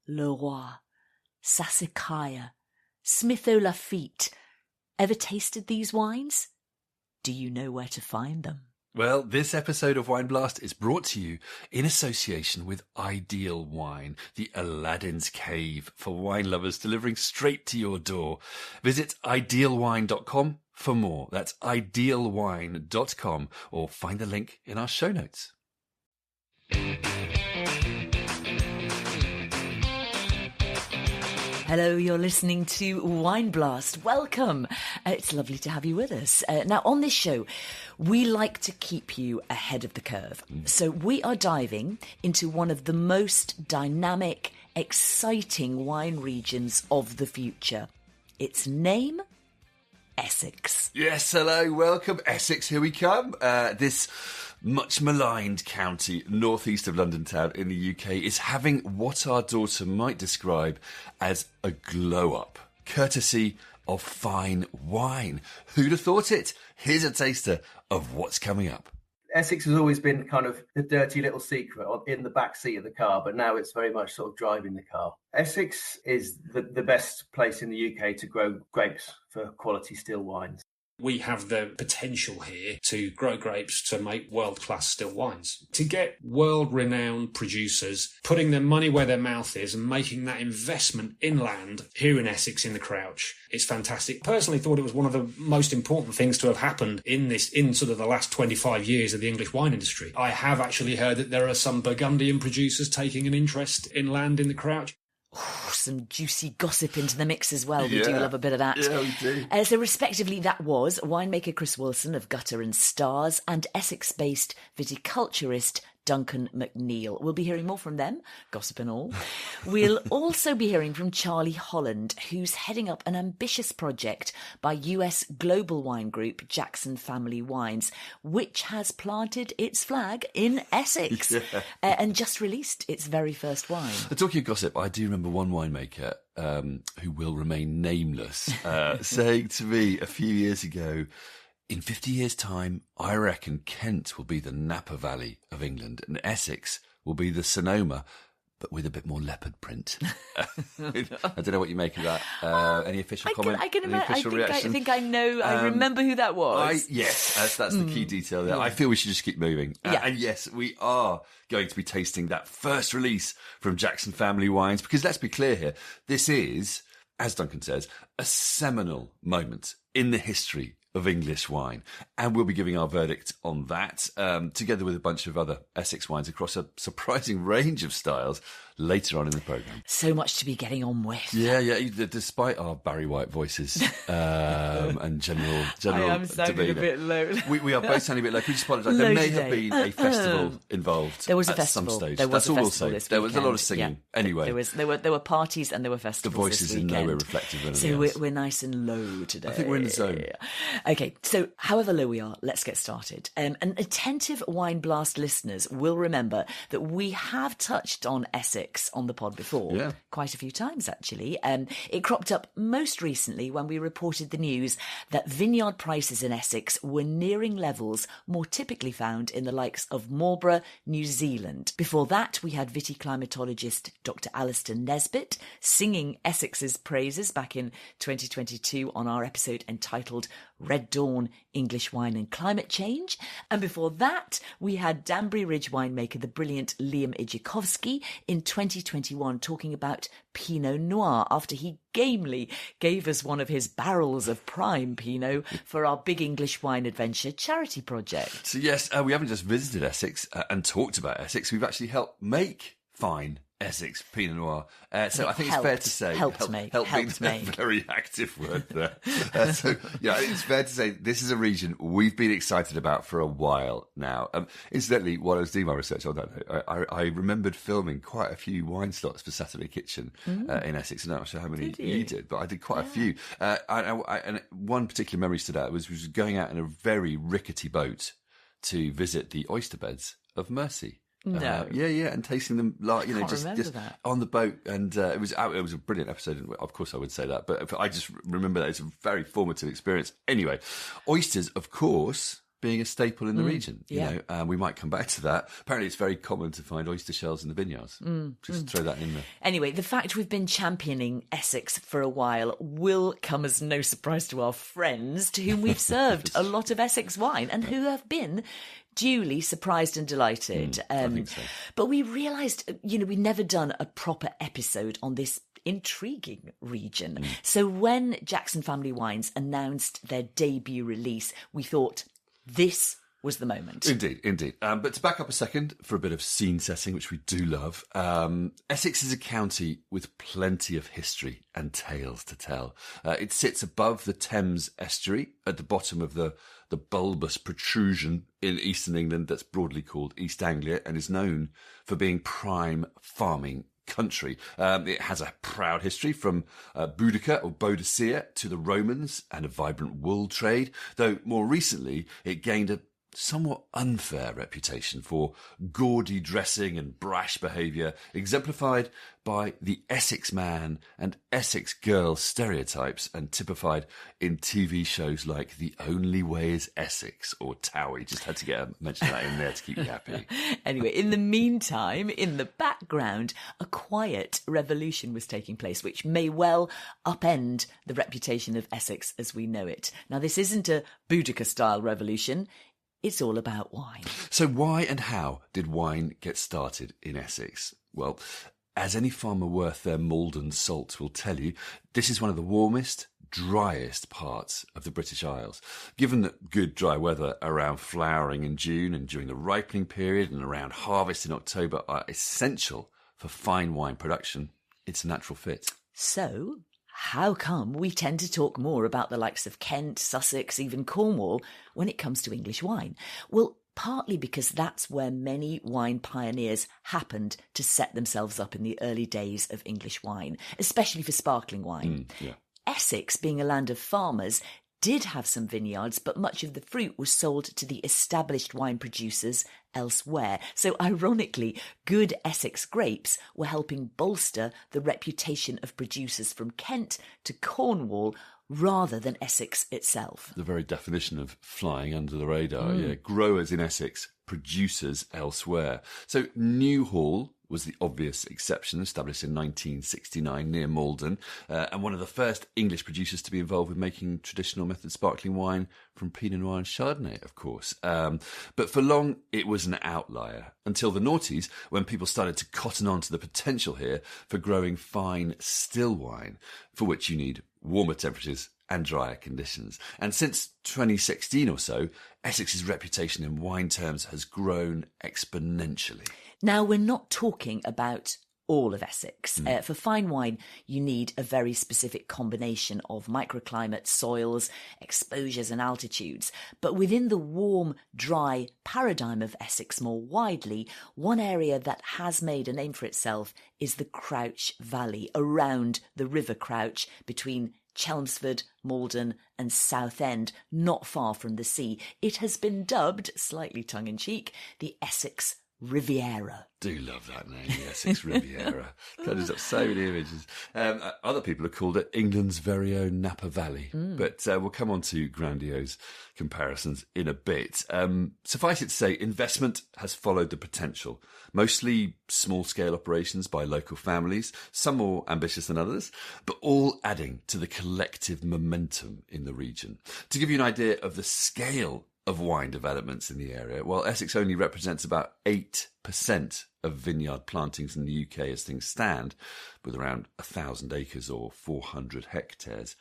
Leroy, Sassicaia, Smitho Lafitte. Ever tasted these wines? Do you know where to find them? Well, this episode of Wine Blast is brought to you in association with Ideal Wine, the Aladdin's Cave for wine lovers, delivering straight to your door. Visit idealwine.com for more. That's idealwine.com, or find the link in our show notes. Hello, you're listening to Wine Blast. Welcome. It's lovely to have you with us. Now, on this show, we like to keep you ahead of the curve. So we are diving into one of the most dynamic, exciting wine regions of the future. Its name? Essex. Yes, hello, welcome. Essex, here we come. This much maligned county northeast of London town in the UK is having what our daughter might describe as a glow up, courtesy of fine wine. Who'd have thought it? Here's a taster of what's coming up. Essex has always been kind of the dirty little secret in the back seat of the car, but now it's very much sort of driving the car. Essex is the best place in the UK to grow grapes for quality still wines. We have the potential here to grow grapes to make world-class still wines. To get world-renowned producers putting their money where their mouth is and making that investment in land here in Essex in the Crouch, it's fantastic. Personally thought it was one of the most important things to have happened in sort of the last 25 years of the English wine industry. I have actually heard that there are some Burgundian producers taking an interest in land in the Crouch. Oh, some juicy gossip into the mix as well. We do love a bit of that. Yeah, we do. So respectively, that was winemaker Chris Wilson of Gutter and Stars and Essex-based viticulturist Duncan McNeil. We'll be hearing more from them, gossip and all. We'll also be hearing from Charlie Holland, who's heading up an ambitious project by US global wine group Jackson Family Wines, which has planted its flag in Essex and just released its very first wine. Talking of gossip, I do remember one winemaker who will remain nameless saying to me a few years ago, in 50 years' time, I reckon Kent will be the Napa Valley of England and Essex will be the Sonoma, but with a bit more leopard print. I don't know what you make of that. Any official comment? I can Any imagine. official reaction? I think I know. I remember who that was. Yes, that's the key detail there. I feel we should just keep moving. And yes, we are going to be tasting that first release from Jackson Family Wines, because let's be clear here, this is, as Duncan says, a seminal moment in the history of English wine, and we'll be giving our verdict on that, together with a bunch of other Essex wines across a surprising range of styles later on in the programme. So much to be getting on with. Yeah, despite our Barry White voices and general I am sounding demeanour. a bit low. We are both sounding a bit low. We just apologise. There may have been a festival involved. There was a at festival. some stage. There was That's a all festival we'll say. this There was a lot of weekend. singing. Anyway, there were parties and there were festivals. the voice this is in weekend. no way reflective of anything So else. we're nice and low today. I think we're in the zone. Okay, so however low we are, let's get started. And attentive Wine Blast listeners will remember that we have touched on Essex on the pod before. Quite a few times, actually. It cropped up most recently when we reported the news that vineyard prices in Essex were nearing levels more typically found in the likes of Marlborough, New Zealand. Before that, we had viticlimatologist Dr. Alistair Nesbitt singing Essex's praises back in 2022 on our episode entitled Red Dawn, English Wine and Climate Change. And before that, we had Danbury Ridge winemaker, the brilliant Liam Idzikowski, in 2021 talking about Pinot Noir after he gamely gave us one of his barrels of prime Pinot for our Big English Wine Adventure charity project. So yes, we haven't just visited Essex and talked about Essex. We've actually helped make fine Essex Pinot Noir. So I think it's fair to say... Helped make. make. A very active word there. So yeah, I think it's fair to say this is a region we've been excited about for a while now. Incidentally, while I was doing my research on that, I remembered filming quite a few wine slots for Saturday Kitchen in Essex. I'm not sure how many you did, but I did quite a few. And one particular memory stood out was going out in a very rickety boat to visit the oyster beds of Mersey. No. And tasting them just that. on the boat, and it was a brilliant episode. And of course, I would say that, but I just remember that it's a very formative experience. Anyway, oysters, of course, being a staple in the region. You know, we might come back to that. Apparently, it's very common to find oyster shells in the vineyards. Just throw that in there. Anyway, the fact we've been championing Essex for a while will come as no surprise to our friends, to whom we've served a lot of Essex wine and who have been duly surprised and delighted. I think so. But we realised, you know, we'd never done a proper episode on this intriguing region. So when Jackson Family Wines announced their debut release, we thought this was the moment. Indeed. But to back up a second for a bit of scene setting, which we do love, Essex is a county with plenty of history and tales to tell. It sits above the Thames estuary at the bottom of the bulbous protrusion in eastern England that's broadly called East Anglia and is known for being prime farming country. It has a proud history from Boudica or Boadicea to the Romans and a vibrant wool trade, though more recently it gained a somewhat unfair reputation for gaudy dressing and brash behaviour, exemplified by the Essex man and Essex girl stereotypes and typified in TV shows like The Only Way is Essex or Towie. Just had to mention that in there to keep you happy. Anyway, in the meantime, in the background, a quiet revolution was taking place, which may well upend the reputation of Essex as we know it. Now, this isn't a Boudica-style revolution. It's all about wine. So why and how did wine get started in Essex? Well, as any farmer worth their Malden salt will tell you, this is one of the warmest, driest parts of the British Isles. Given that good dry weather around flowering in June and during the ripening period and around harvest in October are essential for fine wine production, it's a natural fit. So, how come we tend to talk more about the likes of Kent, Sussex, even Cornwall when it comes to English wine? Well, partly because that's where many wine pioneers happened to set themselves up in the early days of English wine, especially for sparkling wine. Essex, being a land of farmers, did have some vineyards, but much of the fruit was sold to the established wine producers elsewhere. So ironically, good Essex grapes were helping bolster the reputation of producers from Kent to Cornwall rather than Essex itself. The very definition of flying under the radar. Growers in Essex, producers elsewhere. So Newhall was the obvious exception, established in 1969 near Malden, and one of the first English producers to be involved with making traditional method sparkling wine from Pinot Noir and Chardonnay, of course. But for long, it was an outlier, until the noughties, when people started to cotton on to the potential here for growing fine still wine, for which you need warmer temperatures and drier conditions. And since 2016 or so, Essex's reputation in wine terms has grown exponentially. Now, we're not talking about all of Essex. For fine wine, you need a very specific combination of microclimate, soils, exposures and altitudes. But within the warm, dry paradigm of Essex more widely, one area that has made a name for itself is the Crouch Valley, around the River Crouch, between Chelmsford, Malden and Southend, not far from the sea. It has been dubbed, slightly tongue-in-cheek, the Essex Riviera. Do love that name, the Essex Riviera. Conjures up so many images. Other people have called it England's very own Napa Valley, but we'll come on to grandiose comparisons in a bit. Suffice it to say, investment has followed the potential, mostly small-scale operations by local families, some more ambitious than others, but all adding to the collective momentum in the region. To give you an idea of the scale of wine developments in the area, while Essex only represents about 8% of vineyard plantings in the UK as things stand, with around 1,000 acres or 400 hectares,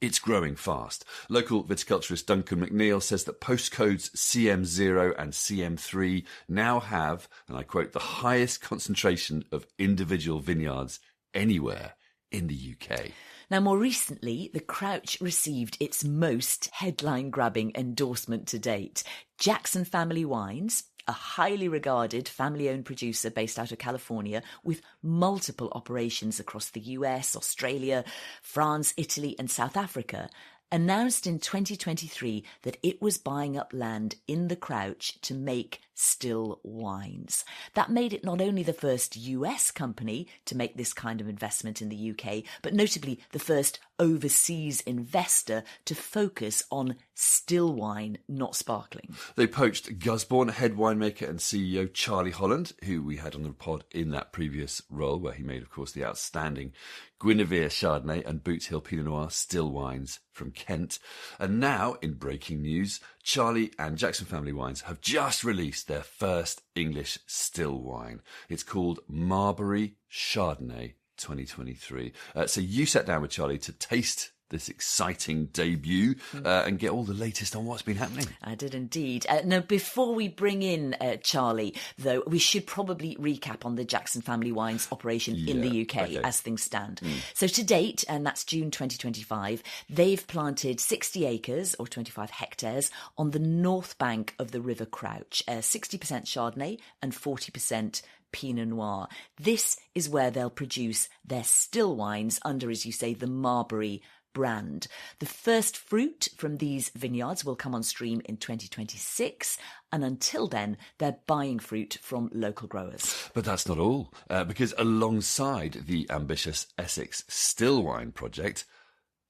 it's growing fast. Local viticulturist Duncan McNeil says that postcodes CM0 and CM3 now have, and I quote, the highest concentration of individual vineyards anywhere in the UK. Now, more recently, the Crouch received its most headline-grabbing endorsement to date. Jackson Family Wines, a highly regarded family-owned producer based out of California with multiple operations across the US, Australia, France, Italy and South Africa, announced in 2023 that it was buying up land in the Crouch to make still wines. That made it not only the first US company to make this kind of investment in the UK, but notably the first overseas investor to focus on still wine, not sparkling. They poached Gusbourne head winemaker and CEO Charlie Holland, who we had on the pod in that previous role, where he made, of course, the outstanding Guinevere Chardonnay and Boot Hill Pinot Noir still wines from Kent. And now, in breaking news, Charlie and Jackson Family Wines have just released their first English still wine. It's called Marlborough Chardonnay 2023. So you sat down with Charlie to taste this exciting debut and get all the latest on what's been happening. I did indeed. Now, before we bring in Charlie, though, we should probably recap on the Jackson Family Wines operation in the UK as things stand. So to date, and that's June 2025, they've planted 60 acres or 25 hectares on the north bank of the River Crouch, 60% Chardonnay and 40% Pinot Noir. This is where they'll produce their still wines under, as you say, the Marlborough brand. The first fruit from these vineyards will come on stream in 2026, and until then, they're buying fruit from local growers. But that's not all, because alongside the ambitious Essex still wine project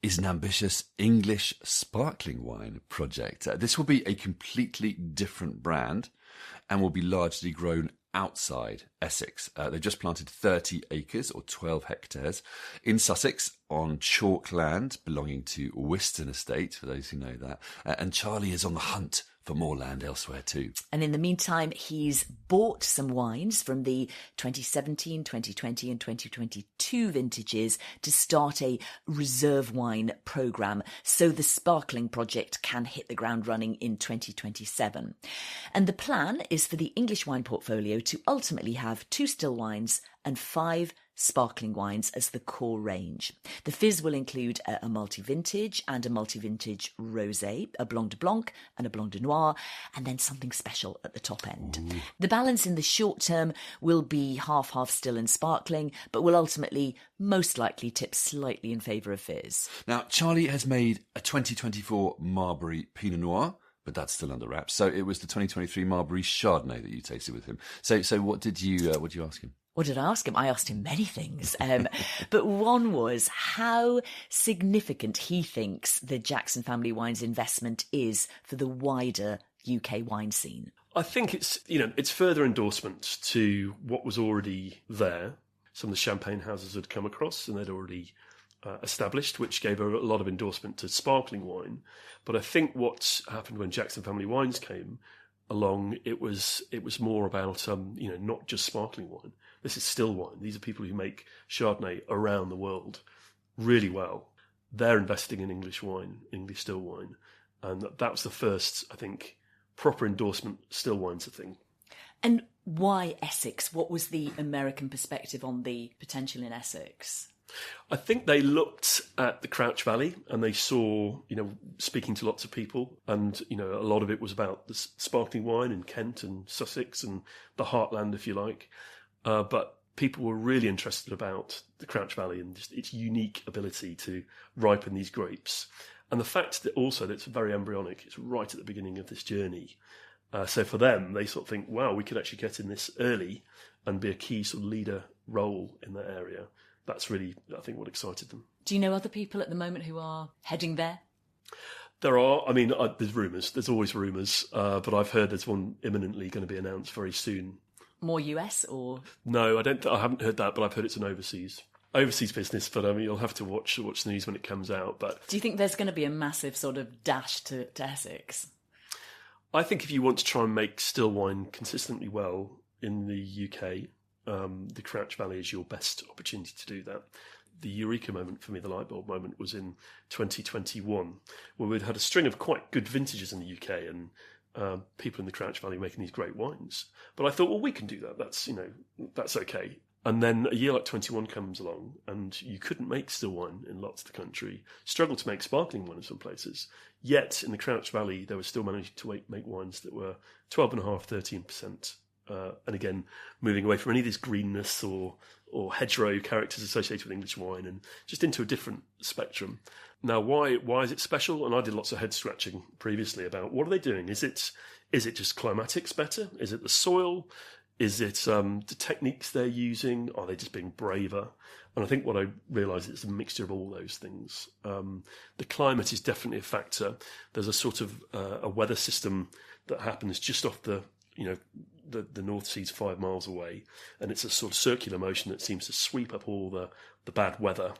is an ambitious English sparkling wine project. This will be a completely different brand and will be largely grown outside Essex. They've just planted 30 acres or 12 hectares in Sussex on chalk land belonging to Whiston Estate, for those who know that. And Charlie is on the hunt for more land elsewhere too. And in the meantime, he's bought some wines from the 2017, 2020 and 2022 vintages to start a reserve wine programme so the sparkling project can hit the ground running in 2027. And the plan is for the English wine portfolio to ultimately have 2 still wines and 5 sparkling wines as the core range. The fizz will include a multi-vintage and a multi-vintage rosé, a Blanc de Blanc and a Blanc de Noir, and then something special at the top end. Ooh. The balance in the short term will be half-half still and sparkling, but will ultimately most likely tip slightly in favour of fizz. Now, Charlie has made a 2024 Marlborough Pinot Noir, but that's still under wraps. So it was the 2023 Marlborough Chardonnay that you tasted with him. So what did you ask him? What did I ask him? I asked him many things. But one was how significant he thinks the Jackson Family Wines investment is for the wider UK wine scene. I think it's further endorsement to what was already there. Some of the champagne houses had come across and they'd already established, which gave a lot of endorsement to sparkling wine. But I think what happened when Jackson Family Wines came along, it was more about not just sparkling wine. This is still wine. These are people who make Chardonnay around the world really well. They're investing in English wine, English still wine, and that was the first, I think, proper endorsement still wine's a thing. And why Essex? What was the American perspective on the potential in Essex? I think they looked at the Crouch Valley and they saw, speaking to lots of people, and, a lot of it was about the sparkling wine in Kent and Sussex and the heartland, if you like. But people were really interested about the Crouch Valley and just its unique ability to ripen these grapes. And the fact that also that it's very embryonic, it's right at the beginning of this journey. So for them, they sort of think, wow, we could actually get in this early and be a key sort of leader role in that area. That's really, I think, what excited them. Do you know other people at the moment who are heading there? There are. There's rumours. There's always rumours. But I've heard there's one imminently going to be announced very soon. More US or? No, I haven't heard that, but I've heard it's an overseas business. But you'll have to watch the news when it comes out. But do you think there's going to be a massive sort of dash to Essex? I think if you want to try and make still wine consistently well in the UK, the Crouch Valley is your best opportunity to do that. The eureka moment for me, the light bulb moment, was in 2021, where we'd had a string of quite good vintages in the UK and people in the Crouch Valley making these great wines. But I thought, well, we can do that. That's okay. And then a year like 21 comes along and you couldn't make still wine in lots of the country, struggled to make sparkling wine in some places. Yet in the Crouch Valley, they were still managing to make wines that were 12.5%, 13%. And again, moving away from any of this greenness or or hedgerow characters associated with English wine, and just into a different spectrum. Now, why is it special? And I did lots of head scratching previously about what are they doing? Is it just climatics better? Is it the soil? Is it the techniques they're using? Are they just being braver? And I think what I realised is it's a mixture of all those things. The climate is definitely a factor. There's a sort of a weather system that happens just off the North Sea's 5 miles away, and it's a sort of circular motion that seems to sweep up all the bad weather.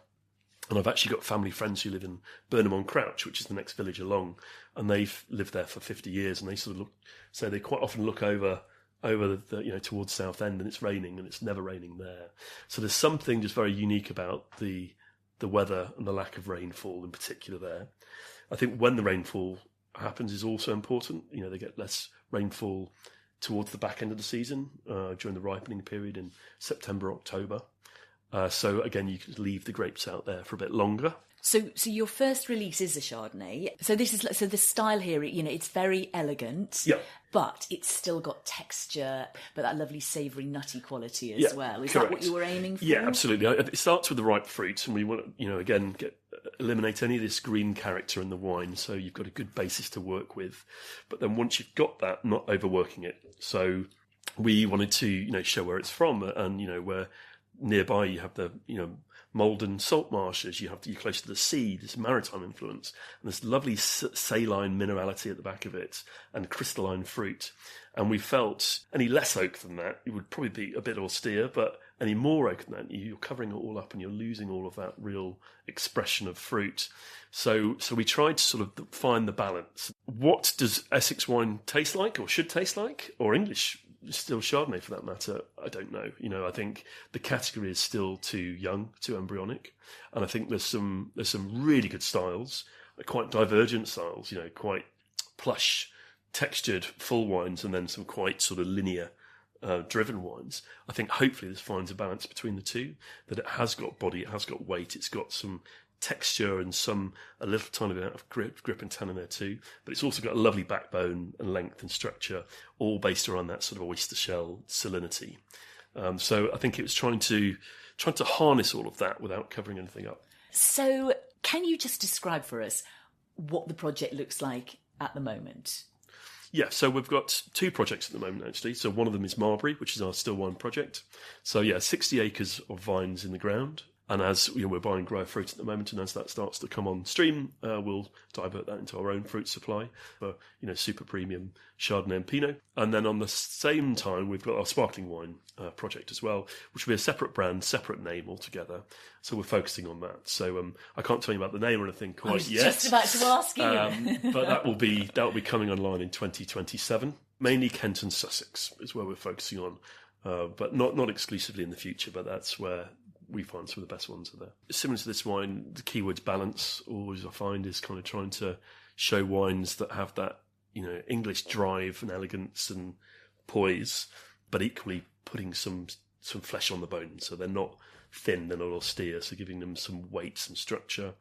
And I've actually got family friends who live in Burnham-on-Crouch, which is the next village along, and they've lived there for 50 years, and they sort of they quite often look over the towards Southend, and it's raining, and it's never raining there. So there's something just very unique about the weather and the lack of rainfall in particular there. I think when the rainfall happens is also important. They get less rainfall towards the back end of the season during the ripening period in September, October. So again, you can leave the grapes out there for a bit longer. So your first release is a Chardonnay. So the style here, it's very elegant, yeah, but it's still got texture, but that lovely savoury, nutty quality as well. Is correct. That what you were aiming for? Yeah, absolutely. It starts with the ripe fruit, and we want to, again, eliminate any of this green character in the wine, so you've got a good basis to work with. But then once you've got that, not overworking it. So we wanted to, show where it's from, and where nearby you have the, Malden salt marshes, you're close to the sea, this maritime influence, and this lovely saline minerality at the back of it, and crystalline fruit. And we felt any less oak than that, it would probably be a bit austere, but any more oak than that, you're covering it all up and you're losing all of that real expression of fruit. So we tried to sort of find the balance. What does Essex wine taste like, or should taste like, or English still Chardonnay for that matter? I don't know. I think the category is still too young, too embryonic, and I think there's some really good styles, quite divergent styles. Quite plush, textured, full wines, and then some quite sort of linear, driven wines. I think hopefully this finds a balance between the two. That it has got body, it has got weight, it's got some texture and a little tiny bit of grip and tannin there too, but it's also got a lovely backbone and length and structure, all based around that sort of oyster shell salinity. So I think it was trying to harness all of that without covering anything up. So can you just describe for us what the project looks like at the moment? Yeah, so we've got 2 projects at the moment, actually. So one of them is Marlborough, which is our still wine project. So 60 acres of vines in the ground. And as we're buying grower fruit at the moment, and as that starts to come on stream, we'll divert that into our own fruit supply for super premium Chardonnay and Pinot. And then on the same time, we've got our sparkling wine project as well, which will be a separate brand, separate name altogether. So we're focusing on that. So I can't tell you about the name or anything quite yet. I was just about to ask you. But that will be coming online in 2027. Mainly Kent and Sussex is where we're focusing on, but not exclusively in the future. But that's where we find some of the best ones are there. Similar to this wine, the keyword's balance, always I find, is kind of trying to show wines that have that, English drive and elegance and poise, but equally putting some flesh on the bone. So they're not thin, they're not austere, so giving them some weight, some structure,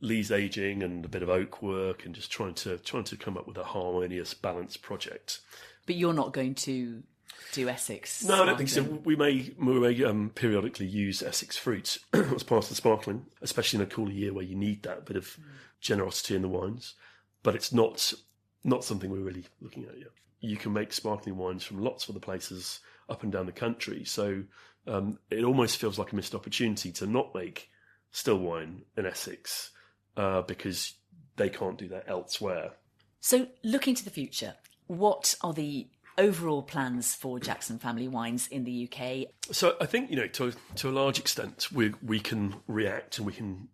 lees aging and a bit of oak work, and just trying to come up with a harmonious, balanced project. But you're not going to do Essex? No, I don't think so. We may periodically use Essex fruit as part of the sparkling, especially in a cooler year where you need that bit of generosity in the wines. But it's not something we're really looking at yet. You can make sparkling wines from lots of other places up and down the country, so it almost feels like a missed opportunity to not make still wine in Essex because they can't do that elsewhere. So looking to the future, what are the overall plans for Jackson Family Wines in the UK? So I think, to a large extent, we can react, and we can,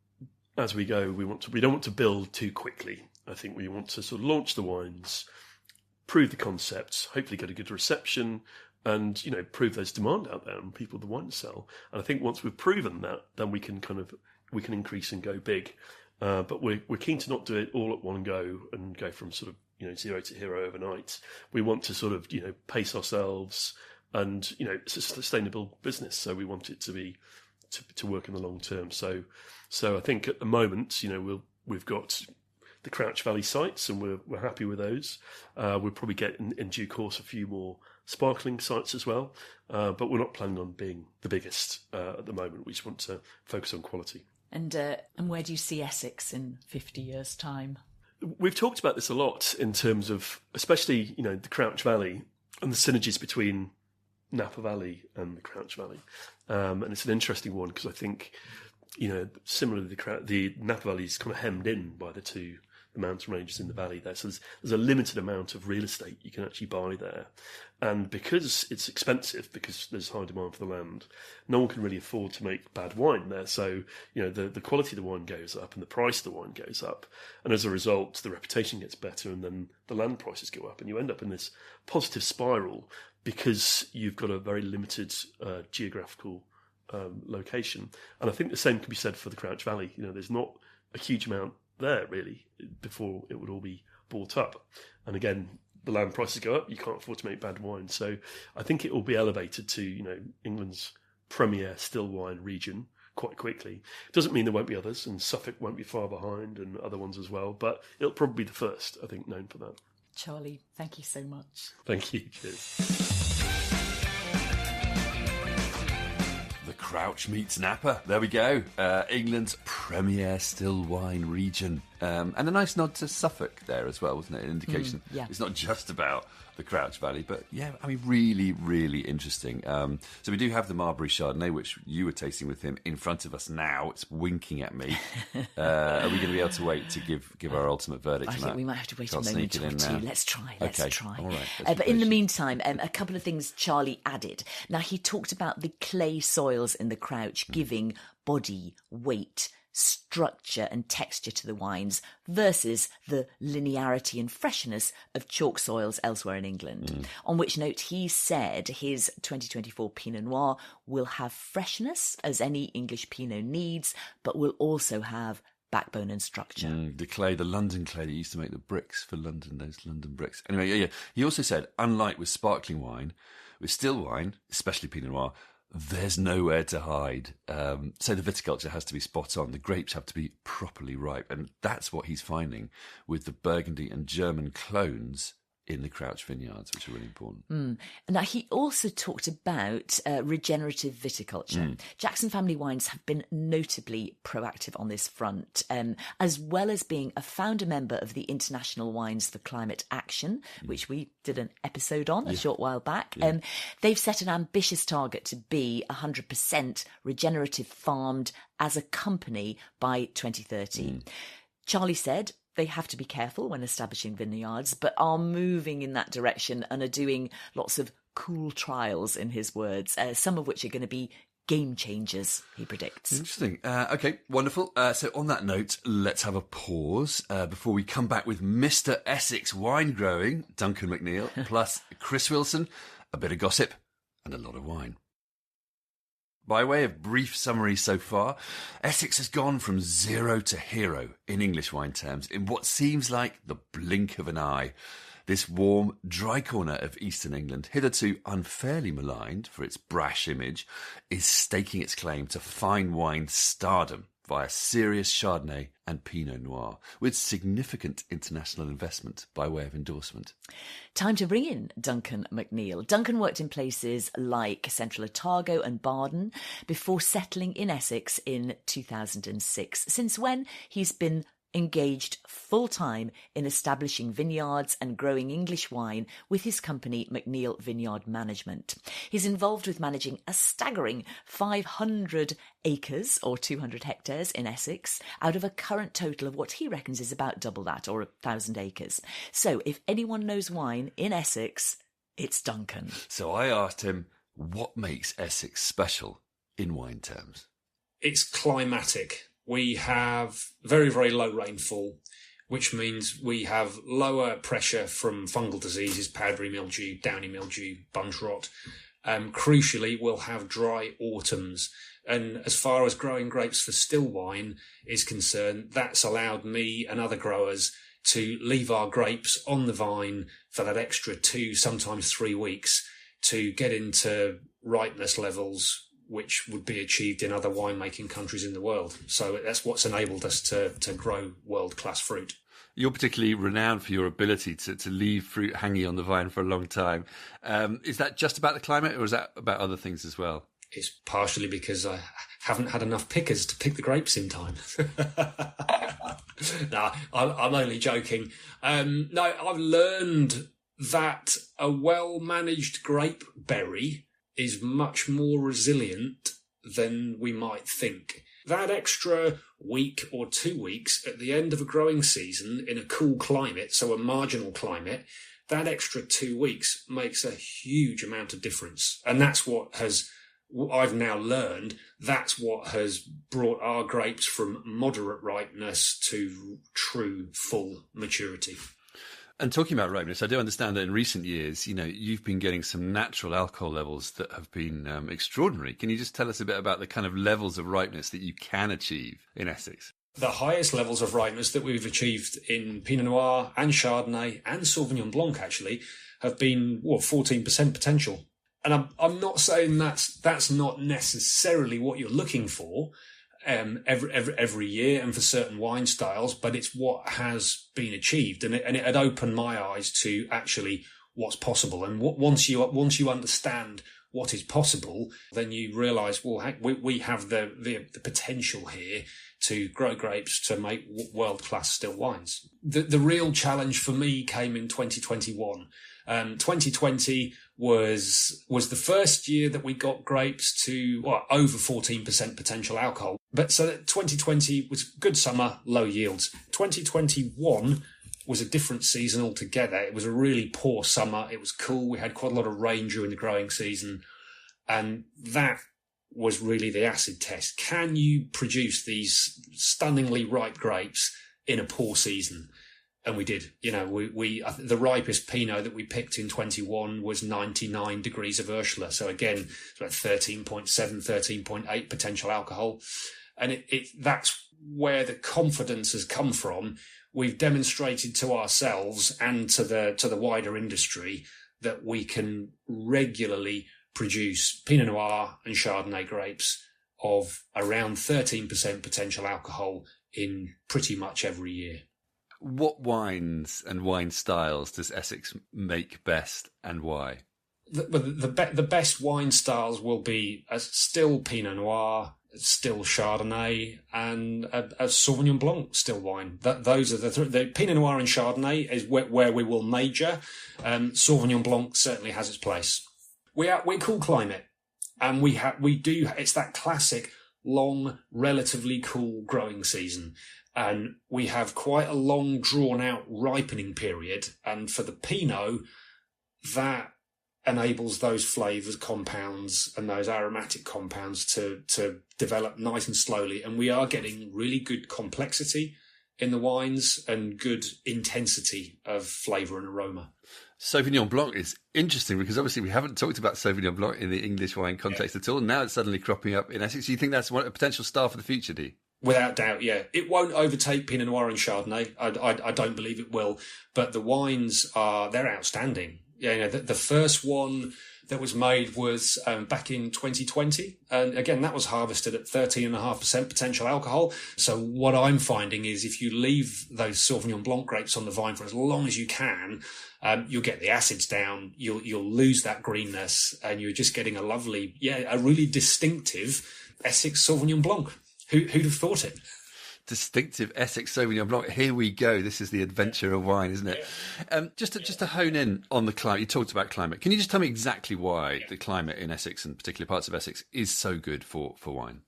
as we go, we don't want to build too quickly. I think we want to sort of launch the wines, prove the concepts, hopefully get a good reception, and, prove there's demand out there and people that want to sell. And I think once we've proven that, then we can increase and go big. But we're keen to not do it all at one go and go from sort of, 0 to hero overnight. We want to sort of, pace ourselves, and, it's a sustainable business. So we want it to be, to work in the long term. So I think at the moment, we've got the Crouch Valley sites, and we're happy with those. We'll probably get in due course a few more sparkling sites as well, but we're not planning on being the biggest at the moment. We just want to focus on quality. And where do you see Essex in 50 years' time? We've talked about this a lot in terms of, especially, the Crouch Valley and the synergies between Napa Valley and the Crouch Valley. And it's an interesting one because I think, similarly, the Napa Valley is kind of hemmed in by the mountain ranges in the valley there. So there's a limited amount of real estate you can actually buy there. And because it's expensive, because there's high demand for the land, no one can really afford to make bad wine there. So, the quality of the wine goes up and the price of the wine goes up. And as a result, the reputation gets better and then the land prices go up. And you end up in this positive spiral because you've got a very limited geographical location. And I think the same can be said for the Crouch Valley. There's not a huge amount there really before it would all be bought up, and again the land prices go up, you can't afford to make bad wine, so I think it will be elevated to England's premier still wine region quite quickly. It doesn't mean there won't be others, and Suffolk won't be far behind and other ones as well, but it'll probably be the first, I think, known for that. Charlie, thank you so much. Thank you. Cheers. Crouch meets Napa. There we go. England's premier still wine region. And a nice nod to Suffolk there as well, wasn't it? An indication. It's not just about the Crouch Valley, but really, really interesting. So we do have the Marlborough Chardonnay, which you were tasting with him in front of us now. It's winking at me. Are we going to be able to wait to give our ultimate verdict? I think we might have to wait a moment or two. Let's try. All right. But in the meantime, a couple of things Charlie added. Now, he talked about the clay soils in the Crouch giving body, weight, structure and texture to the wines versus the linearity and freshness of chalk soils elsewhere in England. On which note he said his 2024 Pinot Noir will have freshness as any English Pinot needs, but will also have backbone and structure. The London clay that used to make the bricks for London, those London bricks. Anyway, He also said, unlike with sparkling wine, with still wine, especially Pinot Noir, there's nowhere to hide. So the viticulture has to be spot on. The grapes have to be properly ripe. And that's what he's finding with the Burgundy and German clones in the Crouch vineyards, which are really important. Now, he also talked about regenerative viticulture. Jackson Family Wines have been notably proactive on this front, as well as being a founder member of the International Wines for Climate Action, which we did an episode on a short while back. They've set an ambitious target to be 100% regenerative farmed as a company by 2030. Charlie said they have to be careful when establishing vineyards, but are moving in that direction and are doing lots of cool trials, in his words, some of which are going to be game changers, he predicts. Interesting. Okay, wonderful. So on that note, let's have a pause before we come back with Mr. Essex wine growing, Duncan McNeil, plus Chris Wilson, a bit of gossip and a lot of wine. By way of brief summary so far, Essex has gone from zero to hero in English wine terms in what seems like the blink of an eye. This warm, dry corner of eastern England, hitherto unfairly maligned for its brash image, is staking its claim to fine wine stardom via serious Chardonnay and Pinot Noir, with significant international investment by way of endorsement. Time to bring in Duncan McNeil. Duncan worked in places like Central Otago and Baden before settling in Essex in 2006, since when he's been engaged full-time in establishing vineyards and growing English wine with his company McNeil Vineyard Management. He's involved with managing a staggering 500 acres or 200 hectares in Essex out of a current total of what he reckons is about double that, or 1,000 acres. So if anyone knows wine in Essex, it's Duncan. So I asked him, what makes Essex special in wine terms? It's climatic. We have very, very low rainfall, which means we have lower pressure from fungal diseases, powdery mildew, downy mildew, bunch rot. Crucially, we'll have dry autumns. And as far as growing grapes for still wine is concerned, that's allowed me and other growers to leave our grapes on the vine for that extra 2, sometimes 3 weeks to get into ripeness levels which would be achieved in other winemaking countries in the world. So that's what's enabled us to grow world-class fruit. You're particularly renowned for your ability to leave fruit hanging on the vine for a long time. Is that just about the climate, or is that about other things as well? It's partially because I haven't had enough pickers to pick the grapes in time. No, I'm only joking. No, I've learned that a well-managed grape berry is much more resilient than we might think. That extra week or 2 weeks at the end of a growing season in a cool climate, so a marginal climate, that extra 2 weeks makes a huge amount of difference. And that's what I've now learned, that's what has brought our grapes from moderate ripeness to true full maturity. And talking about ripeness, I do understand that in recent years, you've been getting some natural alcohol levels that have been extraordinary. Can you just tell us a bit about the kind of levels of ripeness that you can achieve in Essex? The highest levels of ripeness that we've achieved in Pinot Noir and Chardonnay and Sauvignon Blanc, actually, have been, 14% potential. And I'm not saying that's not necessarily what you're looking for every year and for certain wine styles, but it's what has been achieved, and it had opened my eyes to actually what's possible. And once you understand what is possible, then you realise, well, heck, we have the potential here to grow grapes to make world-class still wines. The real challenge for me came in 2021. 2020 was the first year that we got grapes to over 14% potential alcohol. But so 2020 was good summer, low yields. 2021 was a different season altogether. It was a really poor summer. It was cool. We had quite a lot of rain during the growing season. And that was really the acid test. Can you produce these stunningly ripe grapes in a poor season? And we did. The ripest Pinot that we picked in 21 was 99 degrees of Ursula. So again, it's about 13.7, 13.8 potential alcohol. And that's where the confidence has come from. We've demonstrated to ourselves and to the wider industry that we can regularly produce Pinot Noir and Chardonnay grapes of around 13% potential alcohol in pretty much every year. What wines and wine styles does Essex make best, and why? The best wine styles will be a still Pinot Noir, still Chardonnay, and a Sauvignon Blanc still wine. Those are the Pinot Noir and Chardonnay is where we will major. Sauvignon Blanc certainly has its place. We're cool climate, and it's that classic long, relatively cool growing season. And we have quite a long, drawn-out ripening period. And for the Pinot, that enables those flavours compounds and those aromatic compounds to develop nice and slowly. And we are getting really good complexity in the wines and good intensity of flavour and aroma. Sauvignon Blanc is interesting because obviously we haven't talked about Sauvignon Blanc in the English wine context at all. Now it's suddenly cropping up in Essex. Do you think that's a potential star for the future, do you? Without doubt, yeah. It won't overtake Pinot Noir and Chardonnay. I don't believe it will. But the wines they're outstanding. Yeah, the first one that was made was back in 2020. And again, that was harvested at 13.5% potential alcohol. So what I'm finding is if you leave those Sauvignon Blanc grapes on the vine for as long as you can, you'll get the acids down, you'll lose that greenness, and you're just getting a really distinctive Essex Sauvignon Blanc. Who'd have thought it? Distinctive Essex Sauvignon Blanc. Here we go. This is the adventure of wine, isn't it? Just to hone in on the climate, you talked about climate. Can you just tell me exactly why the climate in Essex and particular parts of Essex is so good for wine?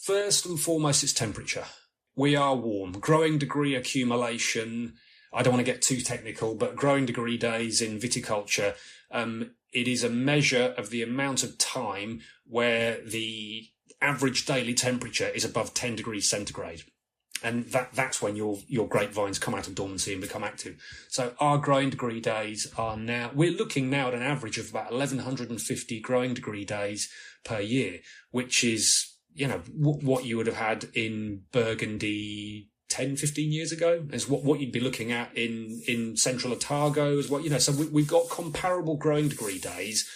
First and foremost, it's temperature. We are warm. Growing degree accumulation. I don't want to get too technical, but growing degree days in viticulture, it is a measure of the amount of time where the average daily temperature is above 10 degrees centigrade. And that's when your grapevines come out of dormancy and become active. So our growing degree days we're looking now at an average of about 1,150 growing degree days per year, which is, what you would have had in Burgundy 10, 15 years ago, is what you'd be looking at in central Otago as well. So we've got comparable growing degree days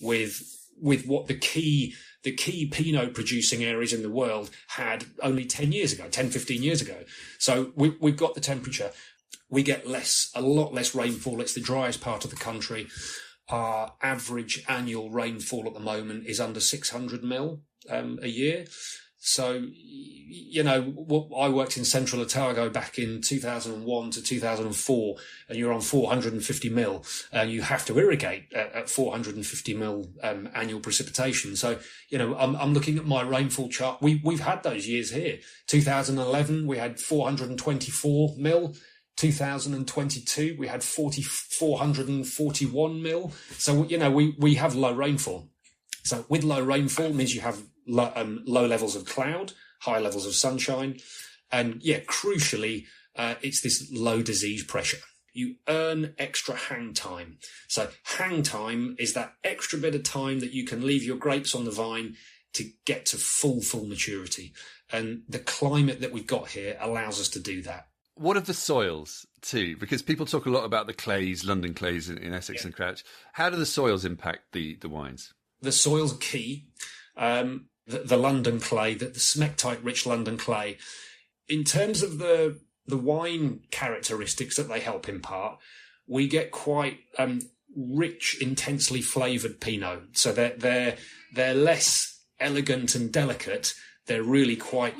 with what the key Pinot producing areas in the world had only 10, 15 years ago. So we've got the temperature. we get a lot less rainfall. It's the driest part of the country. Our average annual rainfall at the moment is under 600 mil a year. So, I worked in Central Otago back in 2001 to 2004, and you're on 450 mil, and you have to irrigate at 450 mil annual precipitation. So, I'm looking at my rainfall chart. We've had those years here. 2011, we had 424 mil. 2022, we had 441 mil. So, we have low rainfall. So with low rainfall means you have low levels of cloud, high levels of sunshine. And crucially, it's this low disease pressure. You earn extra hang time. So hang time is that extra bit of time that you can leave your grapes on the vine to get to full maturity. And the climate that we've got here allows us to do that. What of the soils too? Because people talk a lot about the clays, London clays in Essex and Crouch. How do the soils impact the wines? The soils are key. The London clay, the smectite-rich London clay. In terms of the wine characteristics that they help impart, we get quite rich, intensely flavoured Pinot. So they're less elegant and delicate. They're really quite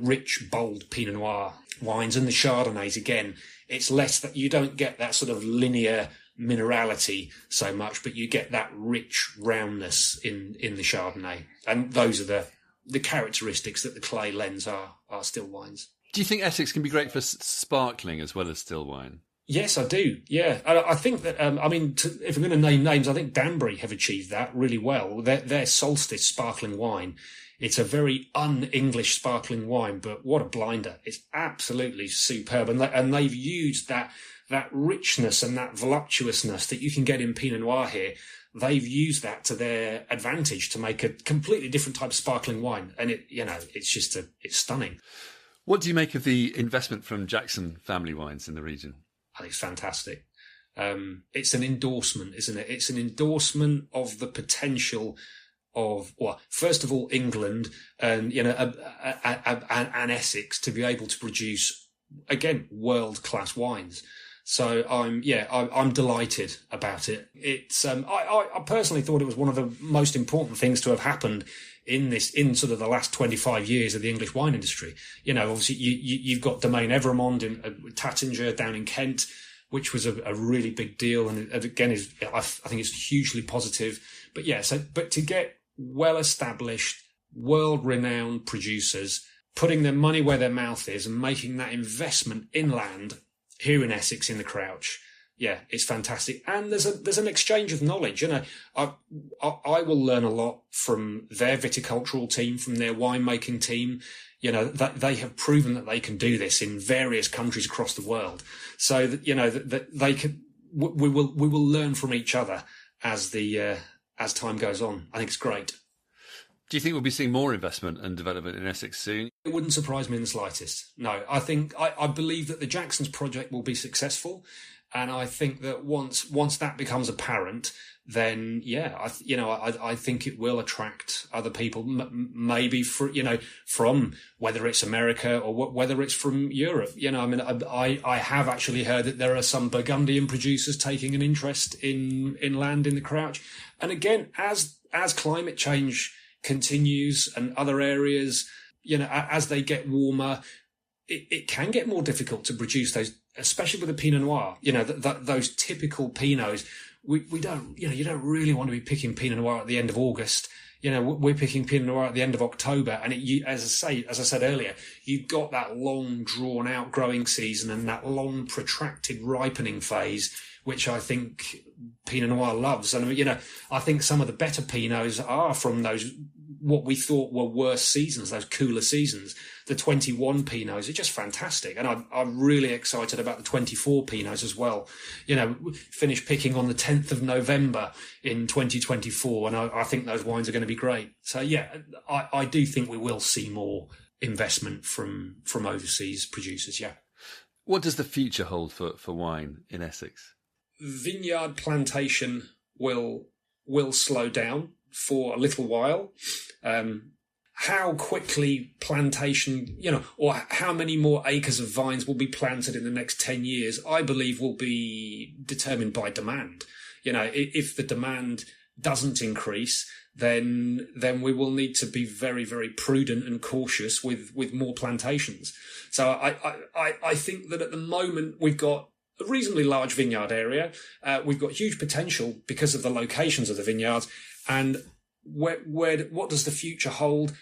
rich, bold Pinot Noir wines. And the Chardonnays, again, it's less that you don't get that sort of linear minerality so much, but you get that rich roundness in the Chardonnay. And those are the characteristics that the clay lends our still wines. Do you think Essex can be great for sparkling as well as still wine? Yes, I do. Yeah. I think that, if I'm going to name names, I think Danbury have achieved that really well. Their Solstice sparkling wine, it's a very un-English sparkling wine, but what a blinder. It's absolutely superb. And they've used that richness and that voluptuousness that you can get in Pinot Noir here. They've used that to their advantage to make a completely different type of sparkling wine. And it's stunning. What do you make of the investment from Jackson family wines in the region? I think it's fantastic. It's an endorsement, isn't it? It's an endorsement of the potential of, first of all, England and, and Essex to be able to produce, again, world-class wines. So I'm delighted about it. It's I personally thought it was one of the most important things to have happened in sort of the last 25 years of the English wine industry. Obviously you've got Domaine Evremond in Tattinger down in Kent, which was a really big deal, and again I think it's hugely positive. But to get well-established, world-renowned producers putting their money where their mouth is and making that investment inland here in Essex in the Crouch, it's fantastic. And there's an exchange of knowledge. I will learn a lot from their viticultural team, from their winemaking team. That they have proven that they can do this in various countries across the world. So that they can. We will learn from each other as time goes on. I think it's great. Do you think we'll be seeing more investment and development in Essex soon? It wouldn't surprise me in the slightest. No, I believe that the Jacksons project will be successful. And I think that once that becomes apparent, then I think it will attract other people, maybe from whether it's America or whether it's from Europe. I have actually heard that there are some Burgundian producers taking an interest in land in the Crouch. And again, as climate change continues and other areas, as they get warmer, it can get more difficult to produce those, especially with the Pinot Noir. Those typical Pinots. We don't, you don't really want to be picking Pinot Noir at the end of August. We're picking Pinot Noir at the end of October. And as I said earlier, you've got that long drawn out growing season and that long protracted ripening phase, which I think Pinot Noir loves. And, I think some of the better Pinots are from those, what we thought were worse seasons, those cooler seasons. The 21 Pinots are just fantastic. And I'm really excited about the 24 Pinots as well. Finish picking on the 10th of November in 2024. And I think those wines are going to be great. So, I do think we will see more investment from overseas producers, yeah. What does the future hold for wine in Essex? Vineyard plantation will slow down for a little while. how quickly plantation, or how many more acres of vines will be planted in the next 10 years, I believe will be determined by demand. If the demand doesn't increase, then we will need to be very, very prudent and cautious with more plantations. So I think that at the moment we've got a reasonably large vineyard area. We've got huge potential because of the locations of the vineyards. And what does the future hold?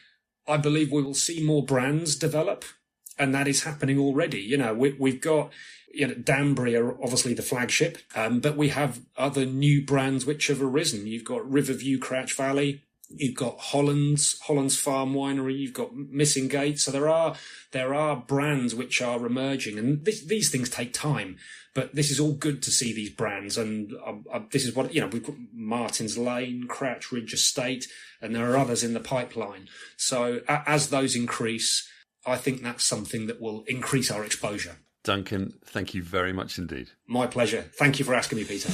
I believe we will see more brands develop, and that is happening already. We've got, Danbury are obviously the flagship, but we have other new brands which have arisen. You've got Riverview Crouch Valley, you've got Holland's Farm Winery, you've got Missing Gate. So there are brands which are emerging, and these things take time. But this is all good to see these brands, and this is what, we've got Martin's Lane, Crouch Ridge Estate, and there are others in the pipeline. So as those increase, I think that's something that will increase our exposure. Duncan, thank you very much indeed. My pleasure. Thank you for asking me, Peter.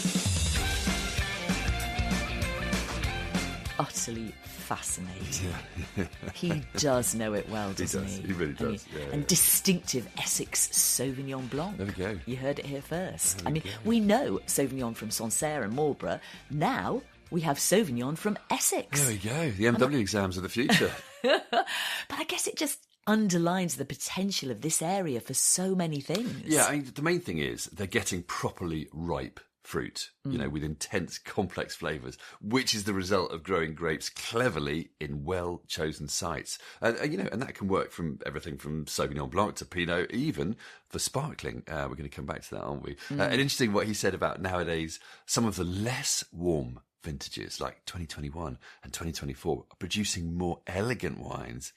Utterly fascinating. Yeah. He does know it well, doesn't he? He really does. And distinctive Essex Sauvignon Blanc. There we go. You heard it here first. We know Sauvignon from Sancerre and Marlborough. Now we have Sauvignon from Essex. There we go. The MW exams of the future. But I guess it just underlines the potential of this area for so many things. Yeah, the main thing is they're getting properly ripe fruit, with intense, complex flavours, which is the result of growing grapes cleverly in well-chosen sites. And that can work from everything from Sauvignon Blanc to Pinot, even for sparkling. We're going to come back to that, aren't we? And interesting what he said about nowadays, some of the less warm vintages, like 2021 and 2024, are producing more elegant wines